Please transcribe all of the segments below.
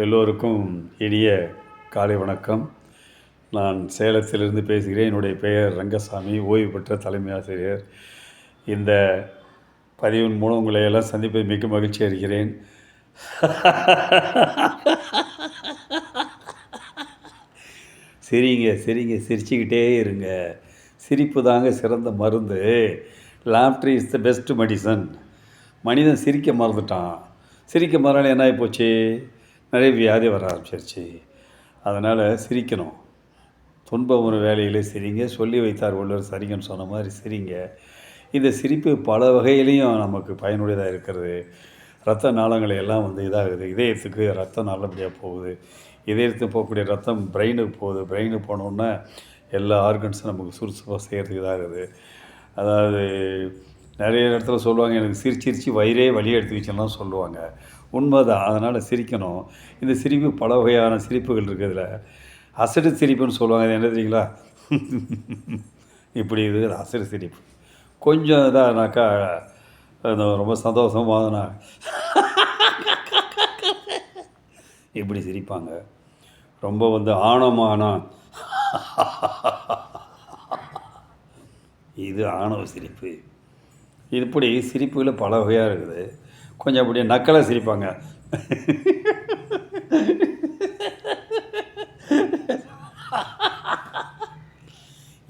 எல்லோருக்கும் இனிய காலை வணக்கம். நான் சேலத்திலிருந்து பேசுகிறேன். என்னுடைய பெயர் ரங்கசாமி, ஓய்வு பெற்ற தலைமை ஆசிரியர். இந்த பதிவின் மூலம் உங்களை எல்லாம் சந்திப்பது மிக்க மகிழ்ச்சி அடைகிறேன். சிரிங்க சிரிங்க, சிரிச்சுக்கிட்டே இருங்க. சிரிப்பு தாங்க சிறந்த மருந்து. Laughter is the best medicine. மனிதன் சிரிக்க மறந்துட்டான். சிரிக்க மறந்தாலும் என்ன ஆகி போச்சு? நிறைய வியாதி வர ஆரம்பிச்சிருச்சு. அதனால் சிரிக்கணும். துன்பம் ஒரு வேலையிலே சிரிங்க, சொல்லி வைத்தார் வள்ளுவர், சரிங்கன்னு சொன்ன மாதிரி சிரிங்க. இந்த சிரிப்பு பல வகையிலையும் நமக்கு பயனுடையதாக இருக்கிறது. இரத்த நாளங்களை எல்லாம் இதாகுது. இதயத்துக்கு ரத்தம் நல்லபடியாக போகுது. இதயத்துக்கு போகக்கூடிய ரத்தம் பிரெயினுக்கு போகுது. பிரெயினுக்கு போனோன்னா எல்லா ஆர்கன்ஸும் நமக்கு சுறுசுறுப்பாக செய்கிறதுக்கு இதாகுது. அதாவது நிறைய இடத்துல சொல்லுவாங்க, எனக்கு சிரிச்சிரிச்சு வயிறே வலி எடுத்துக்கிச்செல்லாம் சொல்லுவாங்க. உண்மைதான். அதனால் சிரிக்கணும். இந்த சிரிப்பு பல வகையான சிரிப்புகள் இருக்குதுல. அசடு சிரிப்புன்னு சொல்லுவாங்க. அது என்ன தெரியுங்களா? இப்படி இது அசடு சிரிப்பு. கொஞ்சம் இதானாக்கா ரொம்ப சந்தோஷமாகனா இப்படி சிரிப்பாங்க. ரொம்ப ஆணவமானா இது ஆணவ சிரிப்பு. இப்படி சிரிப்புகள் பல வகையாக இருக்குது. கொஞ்சம் அப்படியே நக்கலாக சிரிப்பாங்க.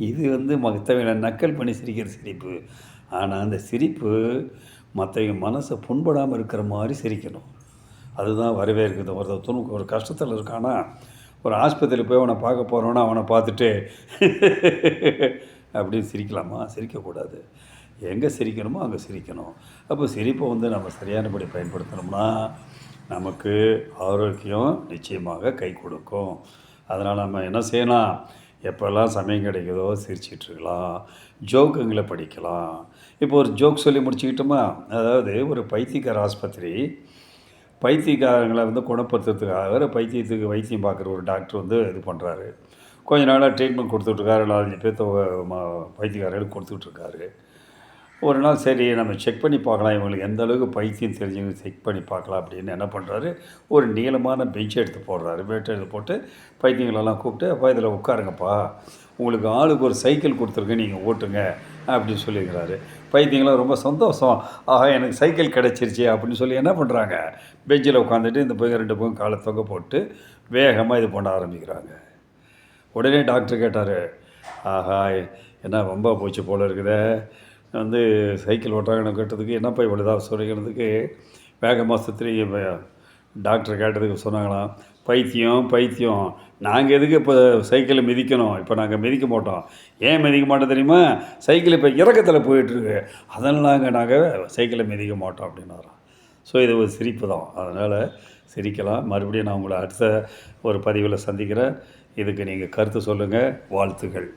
இது மற்றவங்களை நக்கல் பண்ணி சிரிக்கிற சிரிப்பு. ஆனால் அந்த சிரிப்பு மற்றவங்க மனசை புண்படாமல் இருக்கிற மாதிரி சிரிக்கணும். அதுதான் வரவேற்குது. ஒருத்தனுக்கு ஒரு கஷ்டத்தில் இருக்கானா, ஒரு ஆஸ்பத்திரியில் போய் அவனை பார்க்க போகிறோன்னா அவனை பார்த்துட்டு அப்படின்னு சிரிக்கலாமா? சிரிக்கக்கூடாது. எங்கே சிரிக்கணுமோ அங்கே சிரிக்கணும். அப்போ சிரிப்பை நம்ம சரியானபடி பயன்படுத்தணும்னா நமக்கு ஆரோக்கியம் நிச்சயமாக கை கொடுக்கும். அதனால் நம்ம என்ன செய்யலாம்? எப்போல்லாம் சமயம் கிடைக்குதோ சிரிச்சிட்ருக்கலாம். ஜோக்குங்களை படிக்கலாம். இப்போ ஒரு ஜோக் சொல்லி முடிச்சுக்கிட்டோமா? அதாவது ஒரு பைத்தியக்கார ஆஸ்பத்திரி, பைத்தியக்காரங்களை குணப்படுத்துறதுக்காக பைத்தியத்துக்கு வைத்தியம் பார்க்குற ஒரு டாக்டர் இது பண்ணுறாரு. கொஞ்ச நாளாக ட்ரீட்மெண்ட் கொடுத்துட்ருக்காரு. 4-5 பேர்த்த பைத்தியக்காரர்களுக்கு கொடுத்துட்ருக்காரு. ஒரு நாள் சரி நம்ம செக் பண்ணி பார்க்கலாம், இவங்களுக்கு எந்த அளவுக்கு பைத்தியம் தெரிஞ்சவங்க செக் பண்ணி பார்க்கலாம் அப்படின்னு என்ன பண்ணுறாரு, ஒரு நீளமான பெஞ்சை எடுத்து போடுறாரு. பெட்டை எடுத்து போட்டு பைத்தியங்களெல்லாம் கூப்பிட்டு, அப்போ இதில் உட்காருங்கப்பா, உங்களுக்கு ஆளுக்கு ஒரு சைக்கிள் கொடுத்துருங்க, நீங்கள் ஓட்டுங்க அப்படின்னு சொல்லியிருக்கிறாரு. பைத்தியங்களாம் ரொம்ப சந்தோஷம், ஆஹா எனக்கு சைக்கிள் கிடச்சிருச்சு அப்படின்னு சொல்லி என்ன பண்ணுறாங்க, பெஞ்சில் உட்காந்துட்டு இந்த போய் 2 பக்கம் காலை தொகை போட்டு வேகமாக இது பண்ண ஆரம்பிக்கிறாங்க. உடனே டாக்டர் கேட்டார், ஆஹா என்ன ரொம்ப போச்சு போல் இருக்குதே, சைக்கிள் ஓட்டுறாங்கன்னு கேட்டதுக்கு என்னப்பா இவ்வளோதான் சொல்லிக்கிறதுக்கு வேகமாக சுற்றுறீங்க. டாக்டர் கேட்டதுக்கு சொன்னாங்களாம், பைத்தியம் நாங்கள் எதுக்கு இப்போ சைக்கிளை மிதிக்கணும், இப்போ நாங்கள் மிதிக்க மாட்டோம். ஏன் மிதிக்க மாட்டோம் தெரியுமா? சைக்கிள் இப்போ இறக்கத்தில் போயிட்டுருக்கு, அதனால் நாங்கள் சைக்கிளை மிதிக்க மாட்டோம் அப்படின்னாராம். ஸோ இது ஒரு சிரிப்பு தான். அதனால் சிரிக்கலாம். மறுபடியும் நான் உங்களை அடுத்த ஒரு பதிவில் சந்திக்கிறேன். இதுக்கு நீங்கள் கருத்து சொல்லுங்கள். வாழ்த்துக்கள்.